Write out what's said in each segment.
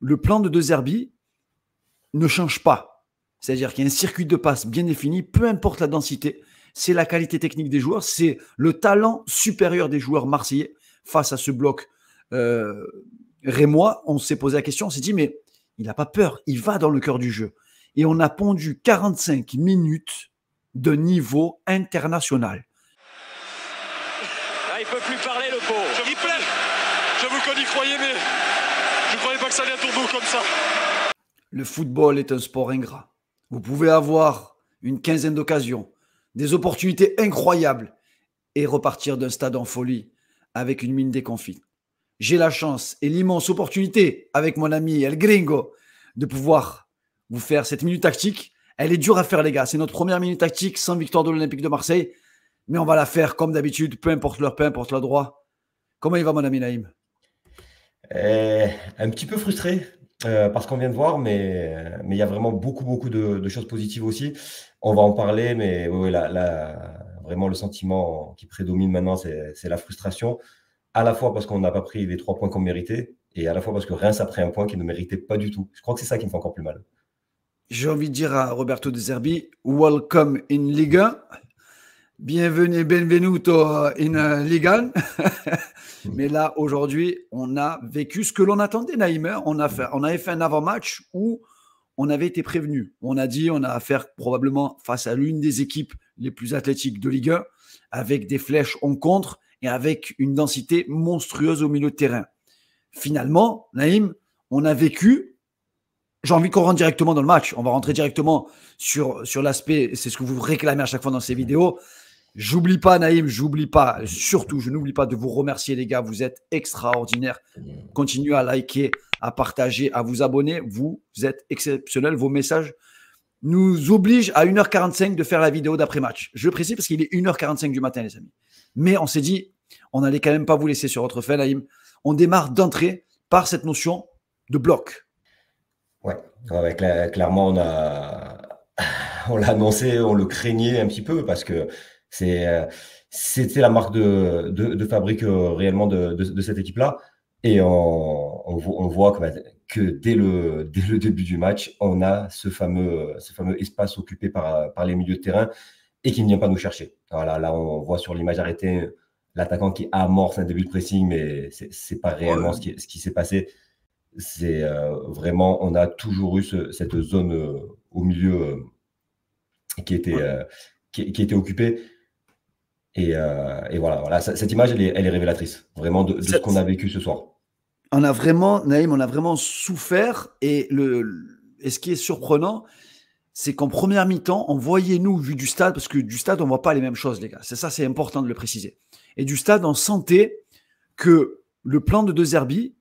le plan de De Zerbi ne change pas. C'est-à-dire qu'il y a un circuit de passe bien défini, peu importe la densité, c'est la qualité technique des joueurs, c'est le talent supérieur des joueurs marseillais face à ce bloc rémois. On s'est posé la question, on s'est dit, mais il n'a pas peur, il va dans le cœur du jeu. Et on a pondu 45 minutes de niveau international. Ah, il ne peut plus parler, le pauvre. J'avoue qu'on y croyait, mais je ne croyais pas que ça allait à tourner comme ça. Le football est un sport ingrat. Vous pouvez avoir une quinzaine d'occasions, des opportunités incroyables et repartir d'un stade en folie avec une mine déconfite. J'ai la chance et l'immense opportunité avec mon ami El Gringo de pouvoir vous faire cette minute tactique. Elle est dure à faire, les gars. C'est notre première minute tactique sans victoire de l'Olympique de Marseille. Mais on va la faire comme d'habitude, peu importe l'heure, peu importe l'endroit. Comment il va, mon ami Naïm? Un petit peu frustré parce qu'on vient de voir, mais il y a vraiment beaucoup de choses positives aussi. On va en parler, mais oui, vraiment le sentiment qui prédomine maintenant, c'est la frustration. À la fois parce qu'on n'a pas pris les 3 points qu'on méritait, et à la fois parce que Reims a pris un point qu'il ne méritait pas du tout. Je crois que c'est ça qui me fait encore plus mal. J'ai envie de dire à Roberto De Zerbi, welcome in Liga. Bienvenue, benvenuto in Liga. Mais là, aujourd'hui, on a vécu ce que l'on attendait, Naïm. On avait fait un avant-match où on avait été prévenu. On a dit on a affaire probablement face à l'une des équipes les plus athlétiques de Ligue 1, avec des flèches en contre et avec une densité monstrueuse au milieu de terrain. Finalement, Naïm, on a vécu. J'ai envie qu'on rentre directement dans le match. On va rentrer directement sur l'aspect, c'est ce que vous réclamez à chaque fois dans ces vidéos. J'oublie pas, Naïm, surtout, je n'oublie pas de vous remercier, les gars. Vous êtes extraordinaires. Continuez à liker, à partager, à vous abonner. Vous êtes exceptionnels. Vos messages nous obligent à 1h45 de faire la vidéo d'après-match. Je précise parce qu'il est 1h45 du matin, les amis. Mais on s'est dit, on n'allait quand même pas vous laisser sur votre fait, Naïm. On démarre d'entrée par cette notion de bloc. Ouais, clairement, on l'a annoncé, on le craignait un petit peu parce que c'était la marque de fabrique réellement de cette équipe-là. Et on voit que dès le début du match, on a ce fameux espace occupé par les milieux de terrain et qui ne vient pas nous chercher. Voilà, là, on voit sur l'image arrêtée l'attaquant qui amorce un début de pressing, mais c'est pas réellement ce qui s'est passé. C'est vraiment, on a toujours eu cette zone au milieu qui était occupée. Et voilà. Cette image, elle est révélatrice, vraiment de ce qu'on a vécu ce soir. Naïm, on a vraiment souffert. Et ce qui est surprenant, c'est qu'en première mi-temps, on voyait, nous, vu du stade, parce que du stade, on ne voit pas les mêmes choses, les gars. C'est important de le préciser. Et du stade, on sentait que le plan de De Zerbi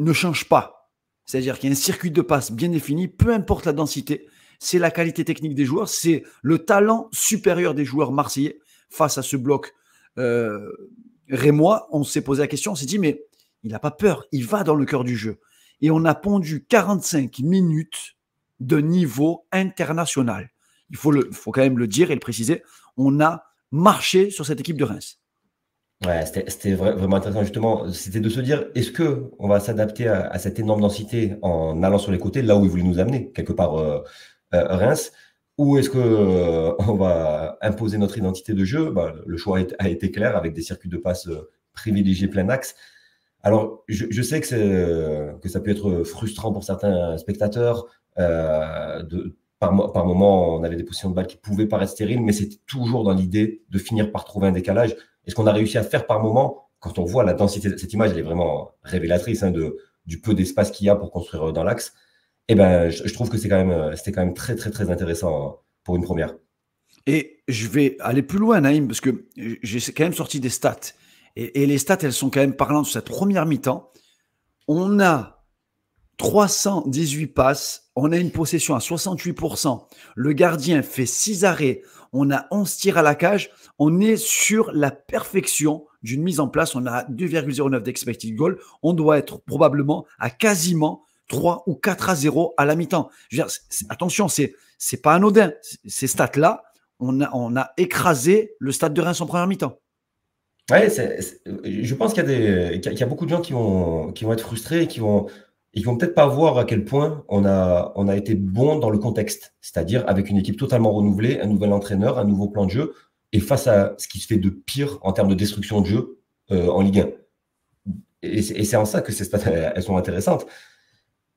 ne change pas. C'est-à-dire qu'il y a un circuit de passe bien défini, peu importe la densité, c'est la qualité technique des joueurs, c'est le talent supérieur des joueurs marseillais face à ce bloc rémois. On s'est posé la question, on s'est dit, mais il n'a pas peur, il va dans le cœur du jeu. Et on a pondu 45 minutes de niveau international. Il faut quand même le dire et le préciser, on a marché sur cette équipe de Reims. Ouais, c'était vraiment intéressant justement, c'était de se dire, est-ce qu'on va s'adapter à cette énorme densité en allant sur les côtés, là où il voulait nous amener, quelque part Reims, ou est-ce qu'on va imposer notre identité de jeu? Le choix a été clair avec des circuits de passe privilégiés plein axe. Alors, je sais que ça peut être frustrant pour certains spectateurs. Par moment, on avait des positions de balle qui pouvaient paraître stériles, mais c'était toujours dans l'idée de finir par trouver un décalage. Et ce qu'on a réussi à faire par moment, quand on voit la densité de cette image, elle est vraiment révélatrice du peu d'espace qu'il y a pour construire dans l'axe. Et je trouve que c'était quand même très, très, très intéressant pour une première. Et je vais aller plus loin, Naïm, parce que j'ai quand même sorti des stats. Et les stats, elles sont quand même parlantes sur cette première mi-temps. On a 318 passes, on a une possession à 68%. Le gardien fait 6 arrêts, on a 11 tirs à la cage. On est sur la perfection d'une mise en place. On a 2,09 d'expected goal. On doit être probablement à quasiment 3 ou 4-0 à la mi-temps. Je veux dire, attention, c'est pas anodin. Ces stats-là, on a écrasé le Stade de Reims en première mi-temps. Ouais, je pense qu'il y a beaucoup de gens qui vont être frustrés et qui vont et qui vont peut-être pas voir à quel point on a été bon dans le contexte, c'est-à-dire avec une équipe totalement renouvelée, un nouvel entraîneur, un nouveau plan de jeu, et face à ce qui se fait de pire en termes de destruction de jeu en Ligue 1. Et c'est en ça que ces stats, elles sont intéressantes.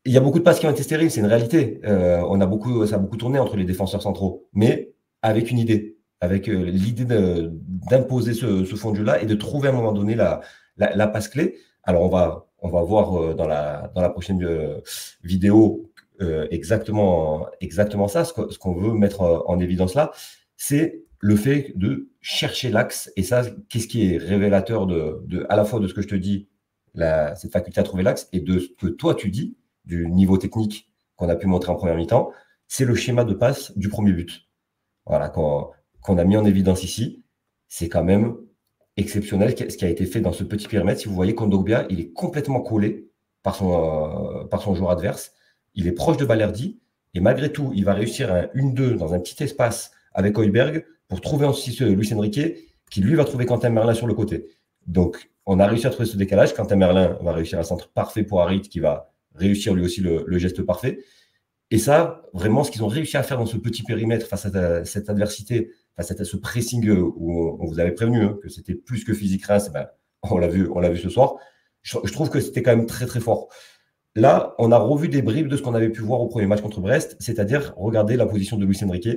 Il y a beaucoup de passes qui ont été stériles, c'est une réalité. Ça a beaucoup tourné entre les défenseurs centraux, mais avec une idée, avec l'idée d'imposer ce fond de jeu-là et de trouver à un moment donné la passe clé. Alors, on va voir dans la prochaine vidéo exactement ça. Ce qu'on veut mettre en évidence là, c'est le fait de chercher l'axe. Et ça, qu'est-ce qui est révélateur à la fois de ce que je te dis, cette faculté à trouver l'axe, et de ce que toi tu dis, du niveau technique qu'on a pu montrer en première mi-temps, c'est le schéma de passe du premier but. Voilà, qu'on a mis en évidence ici. C'est quand même exceptionnel ce qui a été fait dans ce petit périmètre. Si vous voyez, Kondogbia, il est complètement collé par son joueur adverse. Il est proche de Balerdi. Et malgré tout, il va réussir un 1-2 dans un petit espace avec Højbjerg pour trouver ensuite Luis Enrique, qui lui va trouver Quentin Merlin sur le côté. Donc, on a réussi à trouver ce décalage. Quentin Merlin va réussir un centre parfait pour Harit, qui va réussir lui aussi le geste parfait. Et ça, vraiment, ce qu'ils ont réussi à faire dans ce petit périmètre face à cette adversité, face à ce pressing où on vous avait prévenu que c'était plus que physique Reims, on l'a vu ce soir. Je trouve que c'était quand même très, très fort. Là, on a revu des bribes de ce qu'on avait pu voir au premier match contre Brest, c'est-à-dire, regardez la position de Luis Enrique.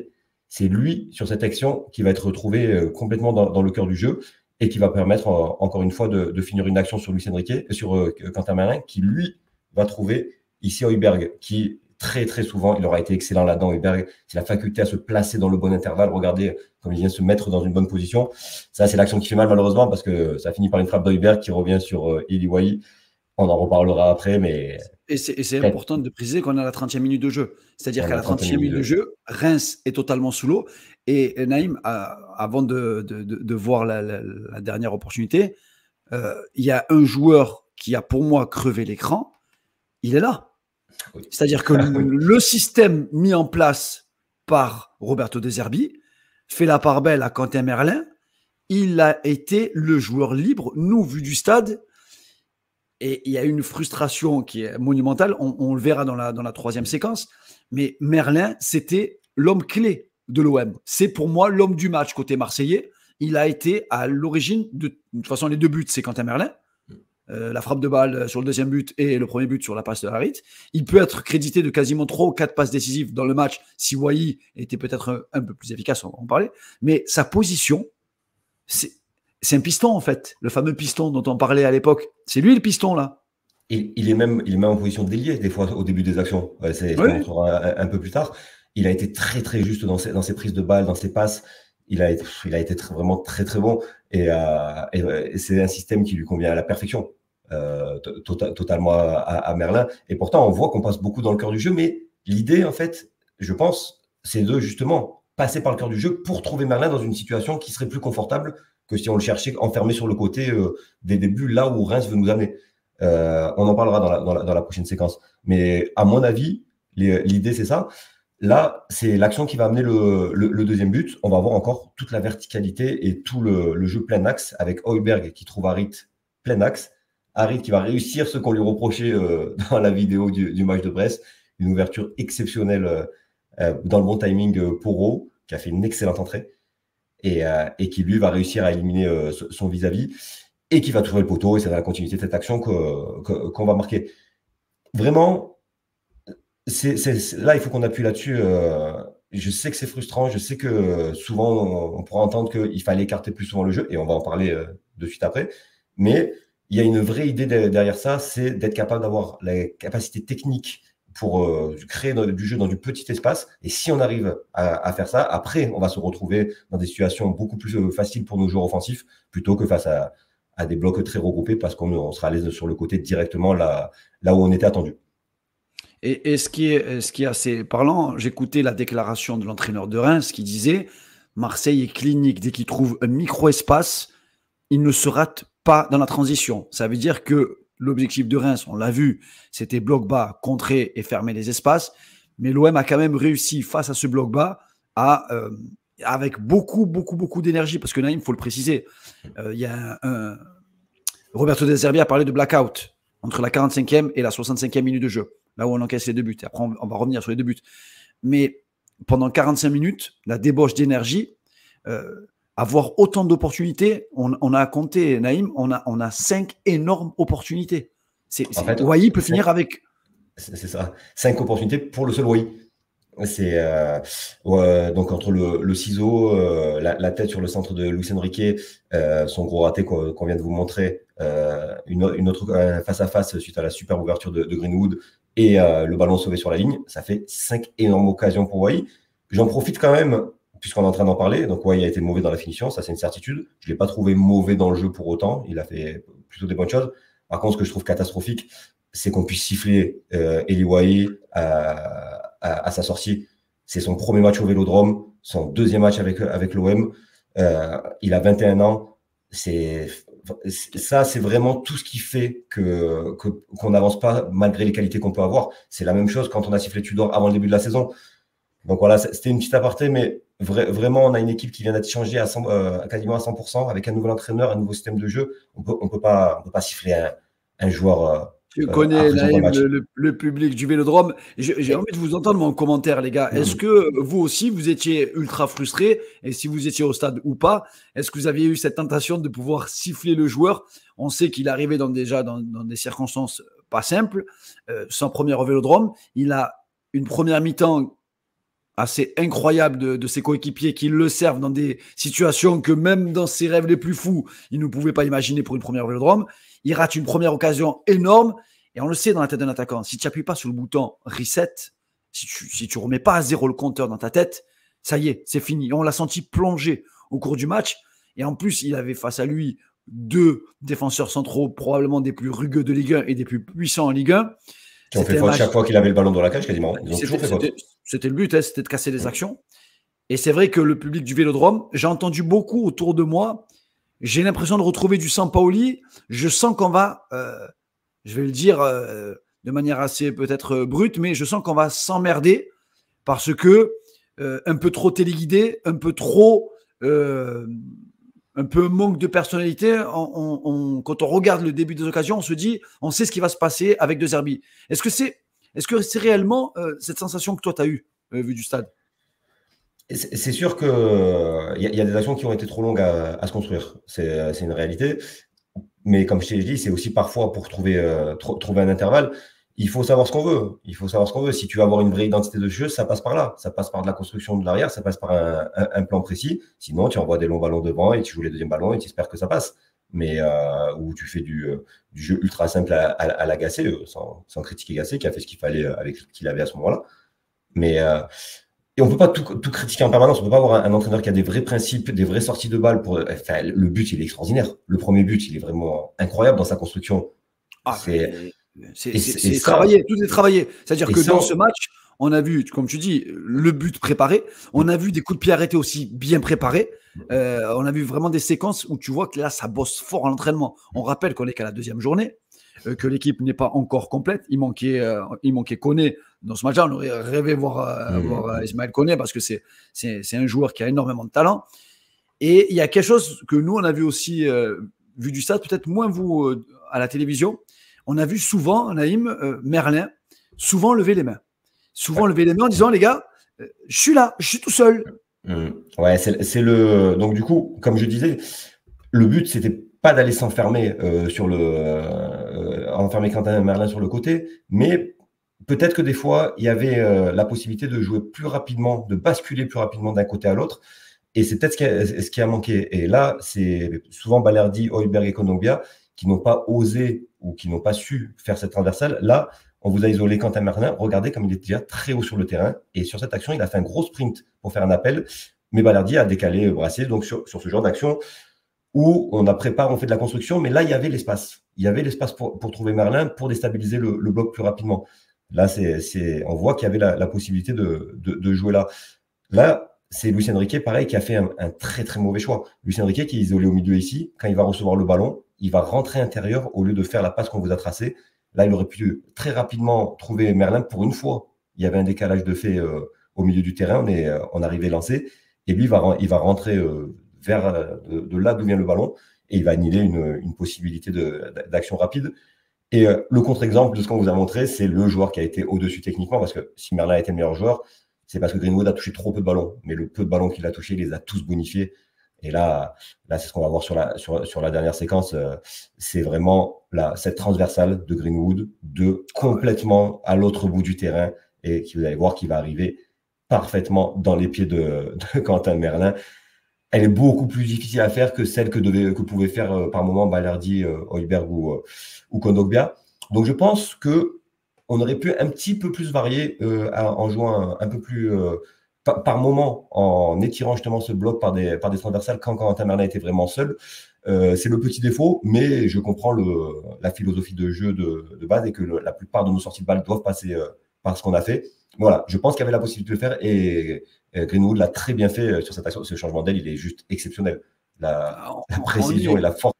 C'est lui, sur cette action, qui va être retrouvé complètement dans le cœur du jeu et qui va permettre, encore une fois, de finir une action sur Luis Enrique, sur Quentin Merlin, qui, lui, va trouver ici Højbjerg, qui très très souvent, il aura été excellent là-dedans. Højbjerg, c'est la faculté à se placer dans le bon intervalle. Regardez comme il vient se mettre dans une bonne position. Ça, c'est l'action qui fait mal malheureusement parce que ça finit par une frappe d'Højbjerg qui revient sur Eli Wahi. On en reparlera après, mais... Et c'est important de préciser qu'on a la 30e minute de jeu. C'est-à-dire qu'à la 30e minute de jeu, Reims est totalement sous l'eau. Et Naïm, avant de voir la dernière opportunité, il y a un joueur qui a pour moi crevé l'écran. Il est là. Oui. C'est-à-dire que le système mis en place par Roberto De Zerbi fait la part belle à Quentin Merlin. Il a été le joueur libre, nous, vu du stade. Et il y a une frustration qui est monumentale. On le verra dans la troisième séquence. Mais Merlin, c'était l'homme clé de l'OM. C'est pour moi l'homme du match côté marseillais. Il a été à l'origine de toute façon, les deux buts, c'est Quentin Merlin. La frappe de balle sur le deuxième but et le premier but sur la passe de Harit. Il peut être crédité de quasiment 3 ou 4 passes décisives dans le match si Wahi était peut-être un peu plus efficace, on va en parler. Mais sa position, c'est un piston en fait, le fameux piston dont on parlait à l'époque. C'est lui le piston là. Il est même en position d'ailier des fois au début des actions. Je montrera un peu plus tard. Il a été très très juste dans ses prises de balles, dans ses passes. Il a été vraiment très très bon et c'est un système qui lui convient à la perfection, totalement à Merlin. Et pourtant, on voit qu'on passe beaucoup dans le cœur du jeu, mais l'idée, en fait, je pense, c'est de justement passer par le cœur du jeu pour trouver Merlin dans une situation qui serait plus confortable que si on le cherchait enfermé sur le côté des débuts, là où Reims veut nous amener. On en parlera dans la prochaine séquence. Mais à mon avis, l'idée, c'est ça. Là, c'est l'action qui va amener le deuxième but. On va avoir encore toute la verticalité et tout le jeu plein axe avec Højbjerg qui trouve Harit plein axe. Harit qui va réussir ce qu'on lui reprochait dans la vidéo du match de Brest. Une ouverture exceptionnelle dans le bon timing pour O, qui a fait une excellente entrée et qui lui va réussir à éliminer son vis-à-vis et qui va trouver le poteau. Et c'est dans la continuité de cette action qu'on va marquer. Vraiment, là, il faut qu'on appuie là-dessus. Je sais que c'est frustrant. Je sais que souvent, on pourra entendre qu'il fallait écarter plus souvent le jeu. Et on va en parler de suite après. Mais il y a une vraie idée derrière ça, c'est d'être capable d'avoir la capacité technique pour créer du jeu dans du petit espace. Et si on arrive à faire ça, après, on va se retrouver dans des situations beaucoup plus faciles pour nos joueurs offensifs plutôt que face à des blocs très regroupés parce qu'on sera à l'aise sur le côté directement là où on était attendu. Et ce qui est assez parlant, j'écoutais la déclaration de l'entraîneur de Reims qui disait « Marseille est clinique, dès qu'il trouve un micro-espace, il ne se rate pas dans la transition ». Ça veut dire que l'objectif de Reims, on l'a vu, c'était bloc bas, contrer et fermer les espaces. Mais l'OM a quand même réussi face à ce bloc bas avec beaucoup d'énergie. Parce que Naïm, il faut le préciser, il y a Roberto De Zerbi a parlé de blackout. entre la 45e et la 65e minute de jeu, là où on encaisse les 2 buts. Après, on va revenir sur les 2 buts. Mais pendant 45 minutes, la débauche d'énergie, avoir autant d'opportunités, on a compté, Naïm, on a 5 énormes opportunités. En fait, Wai peut finir avec... C'est ça, 5 opportunités pour le seul Wai. C'est donc entre le ciseau, la tête sur le centre de Luis Enrique, son gros raté qu'on vient de vous montrer, une autre face à face suite à la super ouverture de Greenwood et le ballon sauvé sur la ligne, ça fait 5 énormes occasions pour Wai. J'en profite quand même, puisqu'on est en train d'en parler. Donc Wai a été mauvais dans la finition, ça c'est une certitude. Je ne l'ai pas trouvé mauvais dans le jeu pour autant, il a fait plutôt des bonnes choses. Par contre, ce que je trouve catastrophique, c'est qu'on puisse siffler Eli Wai à sa sortie. C'est son premier match au Vélodrome, son deuxième match avec l'OM. Il a 21 ans. Ça, c'est vraiment tout ce qui fait qu'on n'avance pas malgré les qualités qu'on peut avoir. C'est la même chose quand on a sifflé Tudor avant le début de la saison. Donc voilà, c'était une petite aparté, mais vraiment, on a une équipe qui vient d'être changée quasiment à 100%, avec un nouvel entraîneur, un nouveau système de jeu. On peut pas siffler un joueur. Tu connais Naïm, le public du Vélodrome. J'ai envie de vous entendre mon commentaire, les gars. Est-ce que vous aussi, vous étiez ultra frustrés? Et si vous étiez au stade ou pas, est-ce que vous aviez eu cette tentation de pouvoir siffler le joueur? On sait qu'il arrivait déjà dans des circonstances pas simples. Son premier au Vélodrome, il a une première mi-temps assez incroyable de ses coéquipiers qui le servent dans des situations que même dans ses rêves les plus fous, il ne pouvait pas imaginer pour une première au Vélodrome. Il rate une première occasion énorme. Et on le sait dans la tête d'un attaquant, si tu n'appuies pas sur le bouton reset, si tu ne remets pas à zéro le compteur dans ta tête, ça y est, c'est fini. On l'a senti plonger au cours du match. Et en plus, il avait face à lui 2 défenseurs centraux, probablement des plus rugueux de Ligue 1 et des plus puissants en Ligue 1. Qui ont fait faute chaque fois qu'il avait le ballon dans la cage, quasiment. Ils ont toujours fait faute. C'était le but, c'était de casser les actions. Et c'est vrai que le public du Vélodrome, j'ai entendu beaucoup autour de moi. J'ai l'impression de retrouver du Sampaoli. Je sens qu'on va, je vais le dire de manière assez peut-être brute, mais je sens qu'on va s'emmerder parce que un peu trop téléguidé, un peu trop, un peu manque de personnalité. Quand on regarde le début des occasions, on se dit, on sait ce qui va se passer avec De Zerbi. Est-ce que c'est réellement cette sensation que toi tu as eue vu du stade? C'est sûr qu'il y a des actions qui ont été trop longues à se construire. C'est une réalité. Mais comme je t'ai dit, c'est aussi parfois pour trouver un intervalle. Il faut savoir ce qu'on veut. Si tu veux avoir une vraie identité de jeu, ça passe par là. Ça passe par de la construction de l'arrière, ça passe par un plan précis. Sinon, tu envoies des longs ballons devant et tu joues les deuxièmes ballons et tu espères que ça passe. Mais où tu fais du jeu ultra simple à la Gasset, sans critiquer Gasset, qui a fait ce qu'il fallait avec ce qu'il avait à ce moment-là. Mais et on ne peut pas tout critiquer en permanence. On ne peut pas avoir un entraîneur qui a des vrais principes, des vraies sorties de balles. Le but, il est extraordinaire. Le premier but, il est vraiment incroyable dans sa construction. C'est travaillé, tout est travaillé. C'est-à-dire que dans ce match, on a vu, comme tu dis, le but préparé. On a vu des coups de pied arrêtés aussi bien préparés. On a vu vraiment des séquences où tu vois que là, ça bosse fort à l'entraînement. On rappelle qu'on est qu'à la 2e journée, que l'équipe n'est pas encore complète. Il manquait Koné dans ce match-là. On aurait rêvé voir Ismaël Koné parce que c'est un joueur qui a énormément de talent. Et il y a quelque chose que nous, on a vu aussi, vu du stade, peut-être moins vous à la télévision. On a vu souvent, Naïm, Merlin, souvent lever les mains. Lever les mains en disant, les gars, je suis là, je suis tout seul. Ouais, c'est le. Donc, du coup, comme je disais, le but, c'était pas d'aller s'enfermer enfermer Quentin Merlin sur le côté, mais peut-être que des fois, il y avait la possibilité de jouer plus rapidement, de basculer plus rapidement d'un côté à l'autre. Et c'est peut-être ce qui a manqué. Et là, c'est souvent Balerdi, Højbjerg et Kondogbia qui n'ont pas osé ou qui n'ont pas su faire cette transversale. Là, on vous a isolé Quentin Merlin. Regardez comme il est déjà très haut sur le terrain. Et sur cette action, il a fait un gros sprint pour faire un appel. Mais Balerdi a décalé Brassier. Donc, sur ce genre d'action où on fait de la construction. Mais là, il y avait l'espace. Il y avait l'espace pour trouver Merlin, pour déstabiliser le bloc plus rapidement. Là, on voit qu'il y avait la possibilité de jouer là. Là, c'est Luis Enrique, pareil, qui a fait un très, très mauvais choix. Luis Enrique qui est isolé au milieu ici. Quand il va recevoir le ballon, il va rentrer intérieur au lieu de faire la passe qu'on vous a tracée. Là, il aurait pu très rapidement trouver Merlin pour une fois. Il y avait un décalage de fait au milieu du terrain. On arrivait lancé. Et lui, il va rentrer vers de là d'où vient le ballon. Et il va annihiler une possibilité d'action rapide. Et le contre-exemple de ce qu'on vous a montré, c'est le joueur qui a été au-dessus techniquement, parce que si Merlin a été le meilleur joueur, c'est parce que Greenwood a touché trop peu de ballons. Mais le peu de ballons qu'il a touché, il les a tous bonifiés. Et là c'est ce qu'on va voir sur la dernière séquence. C'est vraiment cette transversale de Greenwood, de complètement à l'autre bout du terrain, et qui, vous allez voir, qui va arriver parfaitement dans les pieds de Quentin Merlin. Elle est beaucoup plus difficile à faire que celle que pouvaient faire par moment Balerdi, Højbjerg ou Kondogbia. Donc je pense que on aurait pu un petit peu plus varier en jouant un peu plus par moment, en étirant justement ce bloc par des transversales quand Quentin Merlin était vraiment seul. C'est le petit défaut, mais je comprends la philosophie de jeu de base, et que la plupart de nos sorties de balles doivent passer par ce qu'on a fait. Voilà, je pense qu'il y avait la possibilité de le faire, et Greenwood l'a très bien fait sur cette action. Ce changement d'aile, il est juste exceptionnel. La précision et la force.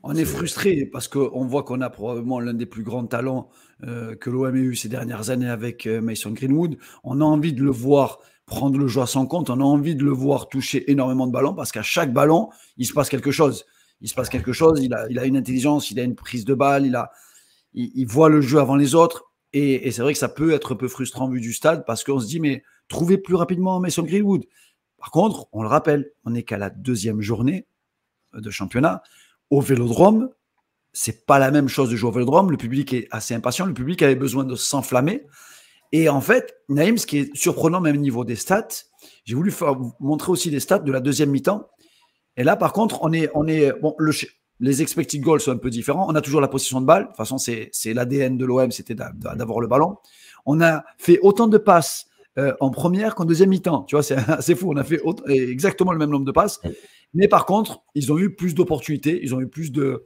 On est frustré parce qu'on voit qu'on a probablement l'un des plus grands talents que l'OM a eu ces dernières années avec Mason Greenwood. On a envie de le voir prendre le jeu à son compte. On a envie de le voir toucher énormément de ballons, parce qu'à chaque ballon, il se passe quelque chose. Il a une intelligence, il a une prise de balle, il voit le jeu avant les autres. Et c'est vrai que ça peut être un peu frustrant vu du stade, parce qu'on se dit, mais trouvez plus rapidement Mason Greenwood. Par contre, on le rappelle, on n'est qu'à la 2e journée de championnat. Au Vélodrome, c'est pas la même chose de jouer au Vélodrome. Le public est assez impatient. Le public avait besoin de s'enflammer. Et en fait, Naïm, ce qui est surprenant même au niveau des stats, j'ai voulu montrer aussi les stats de la 2e mi-temps. Et là, par contre, les expected goals sont un peu différents. On a toujours la possession de balle. De toute façon, c'est l'ADN de l'OM, c'était d'avoir le ballon. On a fait autant de passes en première qu'en 2e mi-temps. Tu vois, c'est assez fou. On a fait exactement le même nombre de passes. Mais par contre, ils ont eu plus d'opportunités, ils ont eu plus de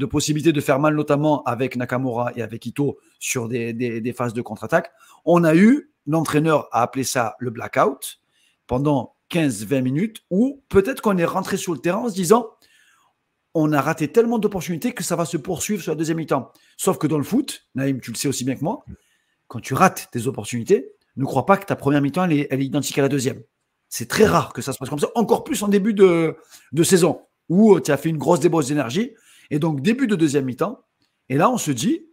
possibilités de faire mal, notamment avec Nakamura et avec Ito sur des phases de contre-attaque. On a eu, l'entraîneur a appelé ça le blackout, pendant 15-20 minutes, où peut-être qu'on est rentré sur le terrain en se disant on a raté tellement d'opportunités que ça va se poursuivre sur la 2e mi-temps. Sauf que dans le foot, Naïm, tu le sais aussi bien que moi, quand tu rates tes opportunités, ne crois pas que ta première mi-temps, elle est identique à la 2e. C'est très rare que ça se passe comme ça, encore plus en début de saison, où tu as fait une grosse débauche d'énergie. Et donc, début de 2e mi-temps, et là, on se dit,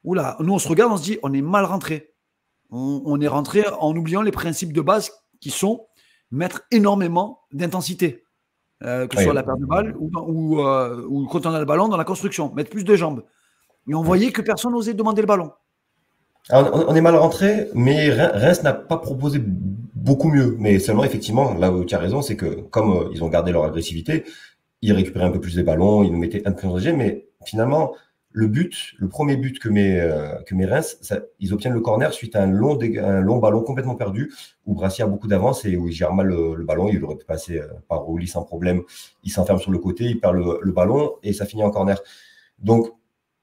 oula, nous, on se regarde, on se dit, on est mal rentré. On est rentré en oubliant les principes de base qui sont mettre énormément d'intensité, que ce soit la perte de balle ou quand on a le ballon dans la construction, mettre plus de jambes. Et on voyait que personne n'osait demander le ballon. Alors, on est mal rentré, mais Reims n'a pas proposé beaucoup mieux. Mais seulement, effectivement, là où tu as raison, c'est que comme ils ont gardé leur agressivité, ils récupéraient un peu plus des ballons, ils nous mettaient un peu en danger. Mais finalement, le premier but que met Reims, ils obtiennent le corner suite à un long ballon complètement perdu, où Brassier a beaucoup d'avance et où il gère mal le ballon. Il aurait pu passer par Rouli sans problème. Il s'enferme sur le côté, il perd le ballon et ça finit en corner. Donc,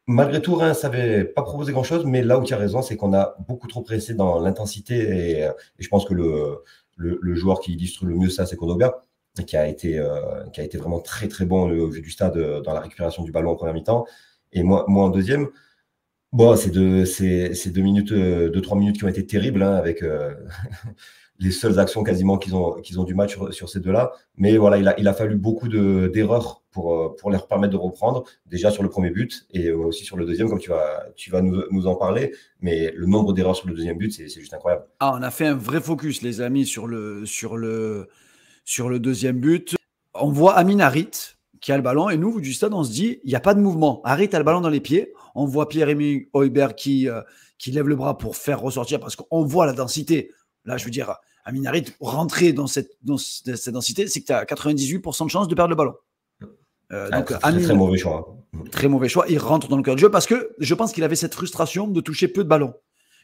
malgré tout, Reims n'avait pas proposé grand-chose, mais là où tu as raison, c'est qu'on a beaucoup trop pressé dans l'intensité, et je pense que le joueur qui illustre le mieux ça, c'est Kondogbia, qui a été vraiment très très bon au vu du stade dans la récupération du ballon en première mi-temps. Et moi en 2e, bon, c'est 2 minutes, 2-3 minutes qui ont été terribles, hein, avec les seules actions quasiment qu'ils ont du match sur ces deux-là. Mais voilà, il a fallu beaucoup d'erreurs pour leur permettre de reprendre, déjà sur le premier but et aussi sur le 2e, comme tu vas nous en parler. Mais le nombre d'erreurs sur le 2e but, c'est juste incroyable. On a fait un vrai focus, les amis, sur le 2e but. On voit Amin Harit qui a le ballon, et nous, du stade, on se dit, il n'y a pas de mouvement. Harit a le ballon dans les pieds. On voit Pierre-Emile Højbjerg qui lève le bras pour faire ressortir, parce qu'on voit la densité. Là, je veux dire, Amin Harit, rentrer dans cette densité, c'est que tu as 98% de chance de perdre le ballon. Donc, très mauvais choix. Très mauvais choix. Il rentre dans le cœur du jeu parce que je pense qu'il avait cette frustration de toucher peu de ballons.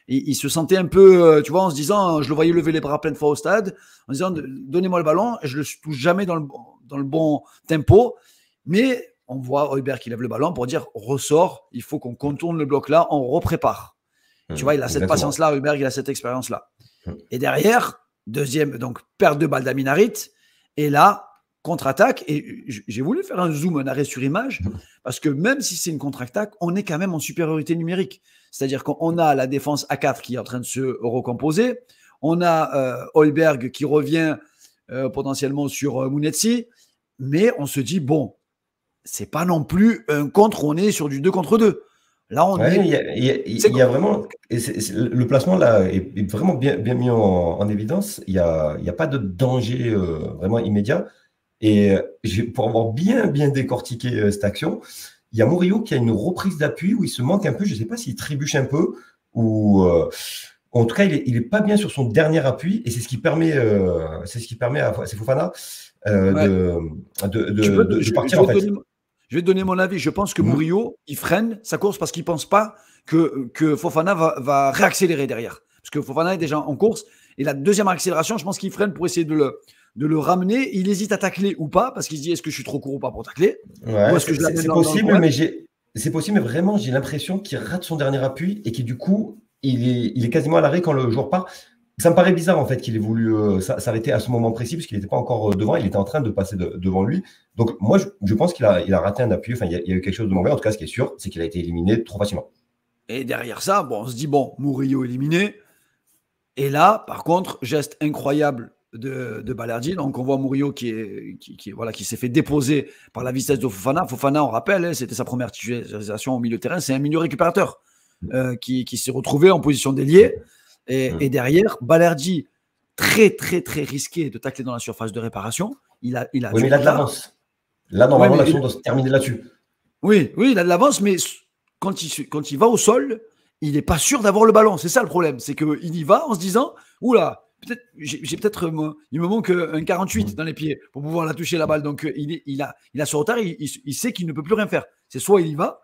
Il se sentait un peu, tu vois, en se disant, je le voyais lever les bras plein de fois au stade, en disant, donnez-moi le ballon, et je le touche jamais dans le bon tempo. Mais on voit Højbjerg qui lève le ballon pour dire, ressort, il faut qu'on contourne le bloc là, on reprépare. Tu vois, il a cette patience-là, Højbjerg, il a cette expérience-là. Et derrière, 2e, donc, perte de balle d'Amin Harit, et là, contre-attaque, et j'ai voulu faire un zoom, un arrêt sur image, parce que même si c'est une contre-attaque, on est quand même en supériorité numérique. C'est-à-dire qu'on a la défense à 4 qui est en train de se recomposer, on a Højbjerg qui revient potentiellement sur Mounetsi, mais on se dit, bon, c'est pas non plus un contre où on est sur du 2 contre 2. Là, on Ouais, est. il y a vraiment. Le placement là est vraiment bien mis en évidence. Il y a pas de danger vraiment immédiat. Et pour avoir bien décortiqué cette action, il y a Murillo qui a une reprise d'appui où il se manque un peu. Je ne sais pas s'il trébuche un peu ou. En tout cas, il est pas bien sur son dernier appui et c'est ce qui permet c'est Fofana Ouais. de partir en fait. Je vais te donner mon avis. Je pense que Mhm. Murillo, il freine sa course parce qu'il ne pense pas que Fofana va réaccélérer derrière. Parce que Fofana est déjà en course. Et la deuxième accélération, je pense qu'il freine pour essayer de le ramener. Il hésite à tacler ou pas parce qu'il se dit est-ce que je suis trop court ou pas pour tacler. Ou Ouais, est-ce que je l'amène c'est dans le possible, coin. c'est possible, mais vraiment, j'ai l'impression qu'il rate son dernier appui et qui, du coup, il est quasiment à l'arrêt quand le joueur part. Ça me paraît bizarre, en fait, qu'il ait voulu s'arrêter à ce moment précis, puisqu'il n'était pas encore devant, il était en train de passer devant lui. Donc, moi, je pense qu'il a raté un appui. Enfin, il y a eu quelque chose de mauvais. En tout cas, ce qui est sûr, c'est qu'il a été éliminé trop facilement. Et derrière ça, bon, on se dit bon, Murillo éliminé. Et là, par contre, geste incroyable de Balerdi. Donc, on voit Murillo qui s'est fait déposer par la vitesse de Fofana. Fofana, on rappelle, hein, c'était sa première titularisation au milieu de terrain. C'est un milieu récupérateur qui s'est retrouvé en position d'ailier. Et derrière, Balerdi, très risqué de tacler dans la surface de réparation. Il a Oui, du mais il a de retard. l'avance. Là, Ouais, normalement, mais l'action doit se terminer là-dessus. oui, il a de l'avance, mais quand il va au sol, il n'est pas sûr d'avoir le ballon. C'est ça le problème. C'est qu'il y va en se disant oula, il me manque un 48 dans les pieds pour pouvoir la toucher la balle. Donc il a ce retard, il sait qu'il ne peut plus rien faire. C'est soit il y va,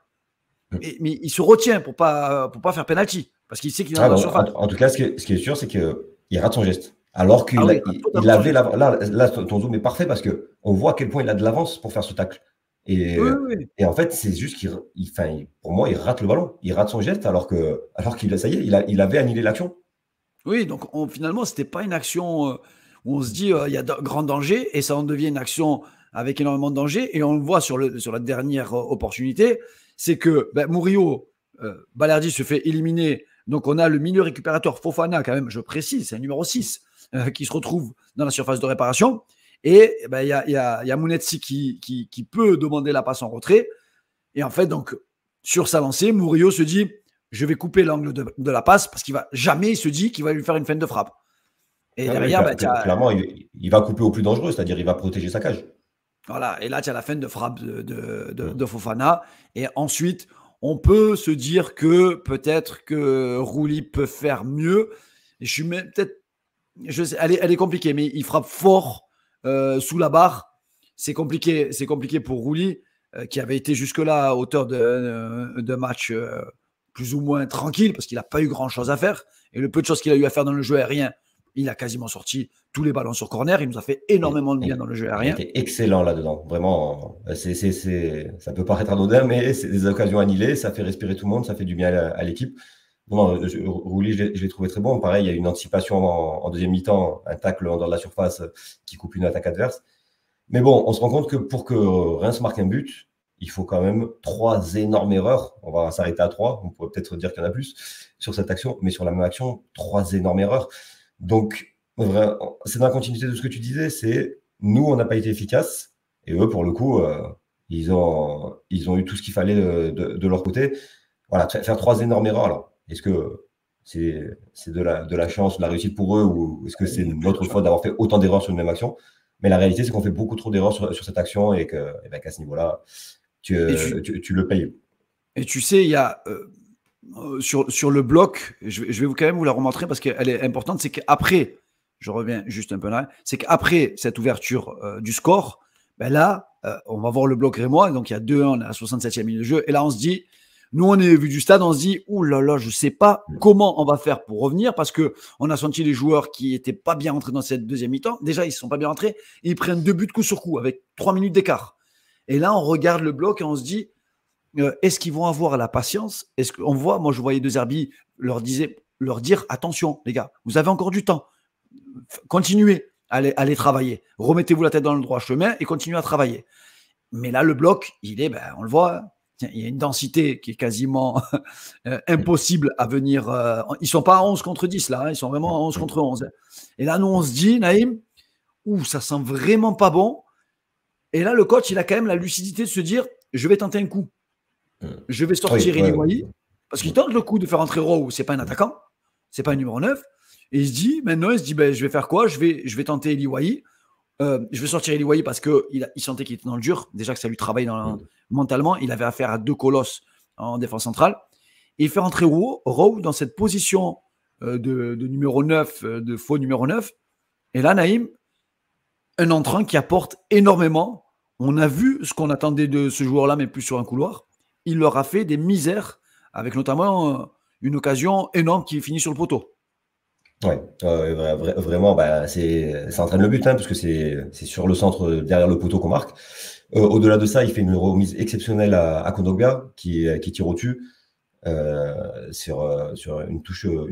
mais il se retient pour pas faire penalty parce qu'il sait qu'il est dans la surface. En tout cas, ce qui est sûr, c'est qu'il rate son geste. Alors Ah qu'il oui, il totalement avait changé. là, ton zoom est parfait parce qu'on voit à quel point il a de l'avance pour faire ce tacle. Et, Oui, oui, oui. et en fait, c'est juste pour moi, il rate le ballon. Il rate son geste alors qu'il ça y est, il avait annulé l'action. Oui, donc finalement, ce n'était pas une action où on se dit il y a de grands dangers et ça en devient une action avec énormément de danger. Et on le voit sur la dernière opportunité, c'est que Murillo, Balerdi se fait éliminer. Donc on a le milieu récupérateur Fofana, quand même, je précise, c'est un numéro 6 qui se retrouve dans la surface de réparation. Et il y a Mounetzi qui peut demander la passe en retrait. Et en fait, donc, sur sa lancée, Murillo se dit je vais couper l'angle de la passe parce qu'il va jamais, il se dit qu'il va lui faire une feinte de frappe. Et Ah oui, derrière, clairement, il va couper au plus dangereux, c'est-à-dire il va protéger sa cage. voilà. Et là, tu as la feinte de frappe de Fofana. Et ensuite, on peut se dire que peut-être que Rouli peut faire mieux. Et je suis peut-être, je sais, elle est compliquée, mais il frappe fort sous la barre. C'est compliqué pour Rouli, qui avait été jusque-là à hauteur de match plus ou moins tranquille, parce qu'il n'a pas eu grand-chose à faire. Et le peu de choses qu'il a eu à faire dans le jeu aérien, il a quasiment sorti tous les ballons sur corner. Il nous a fait énormément de bien dans le jeu Il aérien. était excellent là-dedans. Vraiment, ça peut paraître anodin, mais c'est des occasions annulées. Ça fait respirer tout le monde, ça fait du bien à l'équipe. Non, Rouli, je l'ai trouvé très bon. Pareil, il y a une anticipation en deuxième mi-temps, un tacle en dehors de la surface qui coupe une attaque adverse. Mais bon, on se rend compte que pour que Reims marque un but, il faut quand même 3 énormes erreurs. On va s'arrêter à 3. On pourrait peut-être dire qu'il y en a plus sur cette action, mais sur la même action, 3 énormes erreurs. Donc, c'est dans la continuité de ce que tu disais, c'est nous, on n'a pas été efficaces, et eux, pour le coup, ils ont eu tout ce qu'il fallait de leur côté. Voilà, faire 3 énormes erreurs. Alors, est-ce que c'est de la chance, de la réussite pour eux, ou est-ce que c'est notre faute d'avoir fait autant d'erreurs sur une même action? Mais la réalité, c'est qu'on fait beaucoup trop d'erreurs sur cette action et qu'à ce niveau-là, tu le payes. Et tu sais, il y a sur le bloc, je vais quand même vous la remontrer parce qu'elle est importante, c'est qu'après, je reviens juste un peu là, c'est qu'après cette ouverture du score, là, on va voir le bloc rémois, donc il y a 2-1 à la 67e minute de jeu, et là on se dit, nous on est vu du stade, on se dit, ouh là là, je ne sais pas comment on va faire pour revenir, parce qu'on a senti les joueurs qui n'étaient pas bien rentrés dans cette deuxième mi-temps, déjà ils ne sont pas bien rentrés, et ils prennent 2 buts coup sur coup, avec 3 minutes d'écart. Et là on regarde le bloc et on se dit, est-ce qu'ils vont avoir la patience? Est-ce qu'on voit, moi je voyais De Zerbi leur dire attention les gars, vous avez encore du temps, continuez à aller travailler, remettez-vous la tête dans le droit chemin et continuez à travailler. Mais là le bloc, on le voit, il y a une densité qui est quasiment impossible à venir. Ils sont pas à 11 contre 10 là, ils sont vraiment à 11 contre 11. Et là nous on se dit, Naïm, ça sent vraiment pas bon. Et là, le coach, il a quand même la lucidité de se dire, je vais tenter un coup. Je vais sortir Eli Wahi, parce qu'il tente le coup de faire entrer Rowe, c'est pas un attaquant, c'est pas un numéro 9. Et il se dit, maintenant, je vais faire quoi, je vais tenter Eli Wahi. Je vais sortir Eli Wahi parce qu'il sentait qu'il était dans le dur. Déjà que ça lui travaille mentalement. Il avait affaire à 2 colosses en défense centrale. Et il fait rentrer Rowe dans cette position de numéro 9, de faux numéro 9. Et là, Naïm, un entrant qui apporte énormément. On a vu ce qu'on attendait de ce joueur-là, mais plus sur un couloir. Il leur a fait des misères, avec notamment une occasion énorme qui finit sur le poteau. Ouais, vraiment, ça entraîne le but, parce que c'est sur le centre, derrière le poteau qu'on marque. Au-delà de ça, il fait une remise exceptionnelle à Kondogbia, qui tire au-dessus, sur une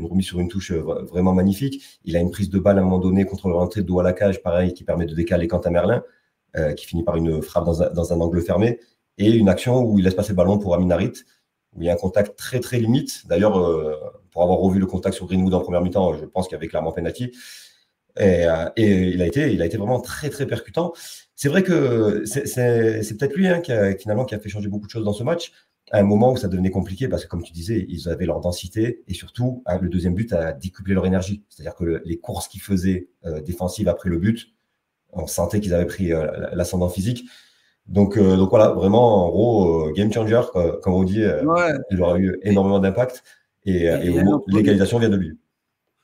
remise sur une touche vraiment magnifique. Il a une prise de balle à un moment donné contre le rentrée de dos à la cage, pareil, qui permet de décaler Quentin Merlin, qui finit par une frappe dans un angle fermé, et une action où il laisse passer le ballon pour Amin Harit, où il y a un contact très très limite. D'ailleurs, pour avoir revu le contact sur Greenwood en première mi-temps, je pense qu'il y avait clairement penalty. Et il a été vraiment très très percutant. C'est vrai que c'est peut-être lui qui a fait changer beaucoup de choses dans ce match, à un moment où ça devenait compliqué, parce que comme tu disais, ils avaient leur densité, et surtout, le deuxième but a décuplé leur énergie. C'est-à-dire que les courses qu'ils faisaient défensives après le but, on sentait qu'ils avaient pris l'ascendant physique. Donc voilà, vraiment, en gros, game changer, comme on dit, il aura eu énormément d'impact, et l'égalisation vient de lui.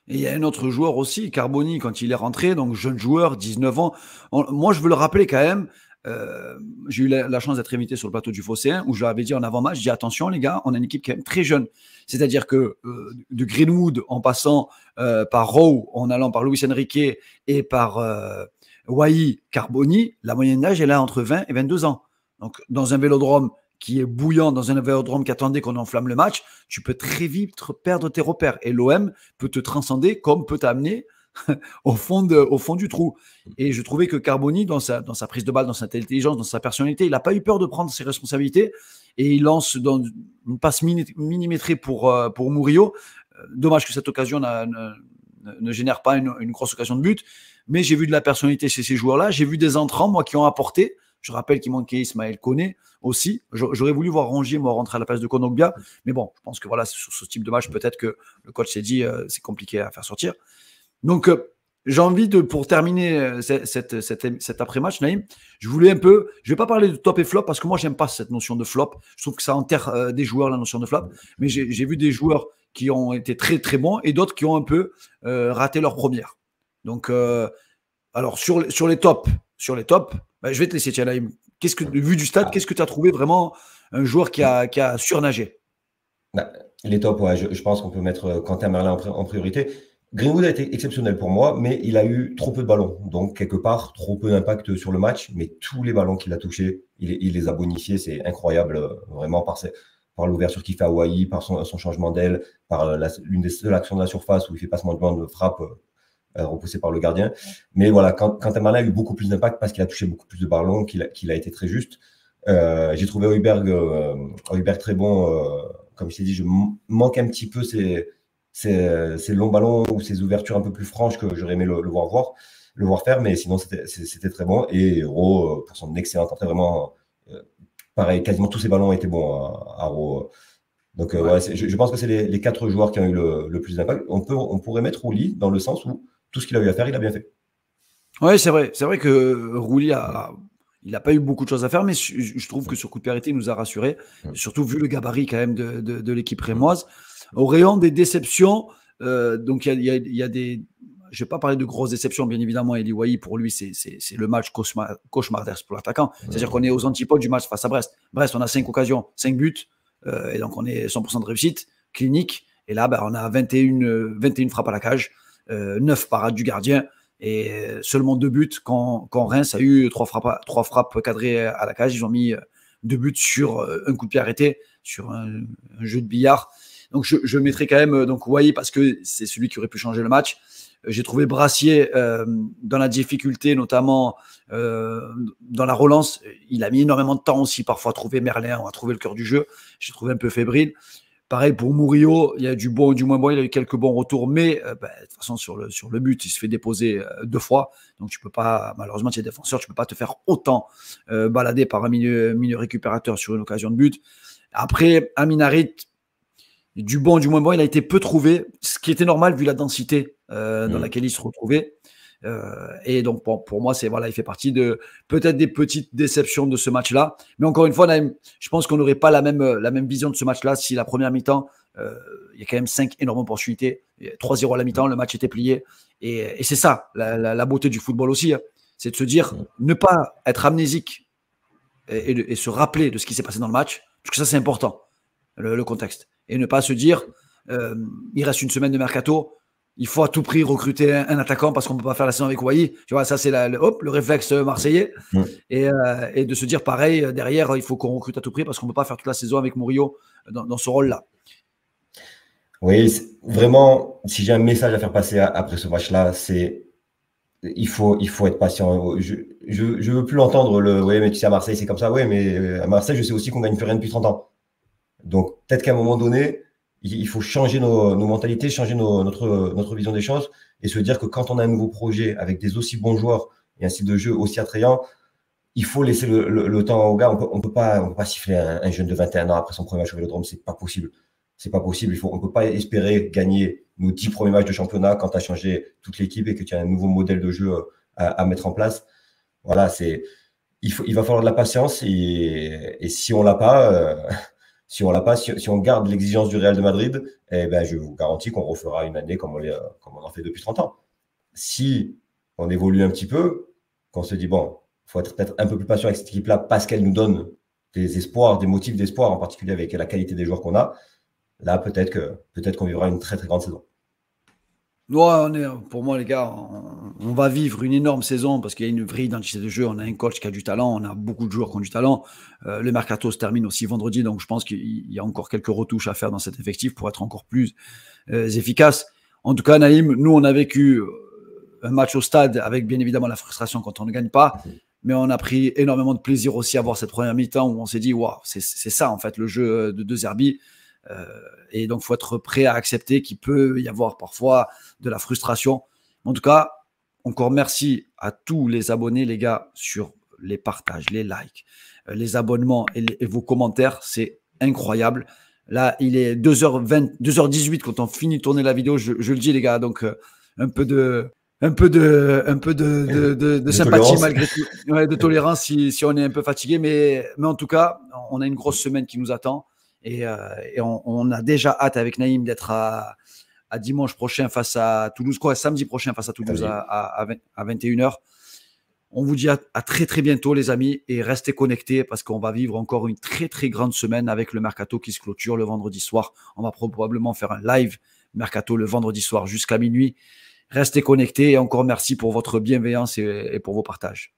Et il y a un autre joueur aussi, Carboni, quand il est rentré, donc jeune joueur, 19 ans. Moi, je veux le rappeler quand même, j'ai eu la chance d'être invité sur le plateau du Phocéen, où je l'avais dit en avant-match, je dis attention les gars, on a une équipe quand même très jeune. C'est-à-dire que de Greenwood, en passant par Rowe, en allant par Luis Enrique et par Wahi, Carboni, la moyenne d'âge est là entre 20 et 22 ans. Donc, dans un vélodrome qui est bouillant, dans un vélodrome qui attendait qu'on enflamme le match, tu peux très vite perdre tes repères. Et l'OM peut te transcender comme peut t'amener au fond du trou. Et je trouvais que Carboni, dans sa prise de balle, dans sa intelligence, dans sa personnalité, il n'a pas eu peur de prendre ses responsabilités. Et il lance dans une passe millimétrée pour Murillo. Dommage que cette occasion ne génère pas une grosse occasion de but. Mais j'ai vu de la personnalité chez ces joueurs-là. J'ai vu des entrants, moi, qui ont apporté. Je rappelle qu'il manquait Ismaël Koné aussi. J'aurais voulu voir Rongier, moi, rentrer à la place de Kondogbia. Mais bon, je pense que voilà, sur ce type de match, peut-être que le coach s'est dit c'est compliqué à faire sortir. Donc, j'ai envie pour terminer cet après-match, Naïm, je voulais un peu, je vais pas parler de top et flop parce que moi, j'aime pas cette notion de flop. Je trouve que ça enterre des joueurs, la notion de flop. Mais j'ai vu des joueurs qui ont été très, très bons et d'autres qui ont un peu raté leur première. Donc, alors, sur les tops, je vais te laisser, tiens, Naïm. Vu du stade, qu'est-ce que tu as trouvé vraiment un joueur qui a surnagé? Les tops, ouais, je pense qu'on peut mettre Quentin Merlin en priorité. Greenwood a été exceptionnel pour moi, mais il a eu trop peu de ballons. Donc, quelque part, trop peu d'impact sur le match. Mais tous les ballons qu'il a touchés, il les a bonifiés. C'est incroyable, vraiment, par l'ouverture qu'il fait à Wahi, par son changement d'aile, par l'une des seules actions de la surface où il fait passement de frappe repoussé par le gardien. Mais voilà, Quentin Merlin a eu beaucoup plus d'impact parce qu'il a touché beaucoup plus de ballons, qu'il a été très juste. J'ai trouvé Højbjerg très bon. Comme je t'ai dit, je manque un petit peu ces longs ballons ou ces ouvertures un peu plus franches que j'aurais aimé le voir faire, mais sinon c'était très bon. Et Rowe, pour son excellente entrée, vraiment pareil, quasiment tous ses ballons étaient bons à Rowe. Donc je pense que c'est les 4 joueurs qui ont eu le plus d'impact. On pourrait mettre Rouli dans le sens où tout ce qu'il a eu à faire, il a bien fait. Oui, c'est vrai que Rouli il n'a pas eu beaucoup de choses à faire, mais je trouve que sur coup de pied arrêté, il nous a rassurés, surtout vu le gabarit quand même de l'équipe rémoise. Au rayon des déceptions, donc il y a des... Je ne vais pas parler de grosses déceptions, bien évidemment. Eli Wahi, pour lui, c'est le match cauchemardesque pour l'attaquant. C'est-à-dire qu'on est aux antipodes du match face à Brest. Brest, on a 5 occasions, 5 buts, et donc on est 100% de réussite clinique. Et là, on a 21 frappes à la cage, 9 parades du gardien, et seulement 2 buts quand Reims a eu 3 frappes cadrées à la cage. Ils ont mis 2 buts sur un coup de pied arrêté, sur un jeu de billard. Donc je mettrai quand même Wahi parce que c'est celui qui aurait pu changer le match. J'ai trouvé Brassier dans la difficulté, notamment dans la relance. Il a mis énormément de temps aussi, parfois, à trouver Merlin ou à trouver le cœur du jeu. J'ai trouvé un peu fébrile. Pareil pour Murillo, il y a du bon et du moins bon, il a eu quelques bons retours, mais de toute façon, sur le but, il se fait déposer 2 fois. Donc, tu peux pas, malheureusement, tu es défenseur, tu peux pas te faire autant balader par un milieu récupérateur sur une occasion de but. Après, Amin Harit, du bon, du moins bon, il a été peu trouvé, ce qui était normal vu la densité dans laquelle il se retrouvait. Et donc, bon, pour moi, il fait partie de peut-être des petites déceptions de ce match-là. Mais encore une fois, Naïm, je pense qu'on n'aurait pas la même vision de ce match-là si la première mi-temps, il y a quand même 5 énormes opportunités. 3-0 à la mi-temps, le match était plié. Et c'est ça, la beauté du football aussi. Hein. C'est de se dire, ne pas être amnésique et se rappeler de ce qui s'est passé dans le match, parce que ça, c'est important, le contexte. Et ne pas se dire, il reste une semaine de mercato, il faut à tout prix recruter un attaquant parce qu'on ne peut pas faire la saison avec Wai. Tu vois, ça, c'est le réflexe marseillais. Et de se dire, pareil, derrière, il faut qu'on recrute à tout prix parce qu'on ne peut pas faire toute la saison avec Murillo dans ce rôle-là. Oui, vraiment, si j'ai un message à faire passer après ce match-là, c'est il faut être patient. Je veux plus entendre oui, mais tu sais, à Marseille, c'est comme ça. Oui, mais à Marseille, je sais aussi qu'on gagne plus rien depuis 30 ans. Donc, peut-être qu'à un moment donné, il faut changer nos mentalités, changer notre vision des choses et se dire que quand on a un nouveau projet avec des aussi bons joueurs et un style de jeu aussi attrayant, il faut laisser le temps aux gars. On peut pas siffler un jeune de 21 ans après son premier match au Vélodrome. C'est pas possible. C'est pas possible. On peut pas espérer gagner nos 10 premiers matchs de championnat quand tu as changé toute l'équipe et que tu as un nouveau modèle de jeu à mettre en place. Voilà, il va falloir de la patience et si on l'a pas, si on garde l'exigence du Real de Madrid, eh ben, je vous garantis qu'on refera une année comme on en fait depuis 30 ans. Si on évolue un petit peu, qu'on se dit, bon, il faut être peut-être un peu plus patient avec cette équipe-là parce qu'elle nous donne des espoirs, des motifs d'espoir, en particulier avec la qualité des joueurs qu'on a, là, peut-être qu'on vivra une très, très grande saison. Ouais, pour moi, les gars, on va vivre une énorme saison parce qu'il y a une vraie identité de jeu. On a un coach qui a du talent, on a beaucoup de joueurs qui ont du talent. Le mercato se termine aussi vendredi, donc je pense qu'il y a encore quelques retouches à faire dans cet effectif pour être encore plus efficace. En tout cas, Naïm, nous, on a vécu un match au stade avec bien évidemment la frustration quand on ne gagne pas, mais on a pris énormément de plaisir aussi à voir cette première mi-temps où on s'est dit, waouh, c'est ça en fait le jeu de Zerbi. Et donc, il faut être prêt à accepter qu'il peut y avoir parfois de la frustration. En tout cas, encore merci à tous les abonnés, les gars, sur les partages, les likes, les abonnements et vos commentaires. C'est incroyable. Là, il est 2h18 quand on finit de tourner la vidéo. Je le dis, les gars. Donc, un peu de sympathie malgré tout, de tolérance si on est un peu fatigué. Mais en tout cas, on a une grosse semaine qui nous attend. Et on a déjà hâte avec Naïm d'être à dimanche prochain face à Toulouse, samedi prochain face à Toulouse à 21h. On vous dit à très très bientôt les amis et restez connectés parce qu'on va vivre encore une très très grande semaine avec le Mercato qui se clôture le vendredi soir. On va probablement faire un live Mercato le vendredi soir jusqu'à minuit. Restez connectés et encore merci pour votre bienveillance et pour vos partages.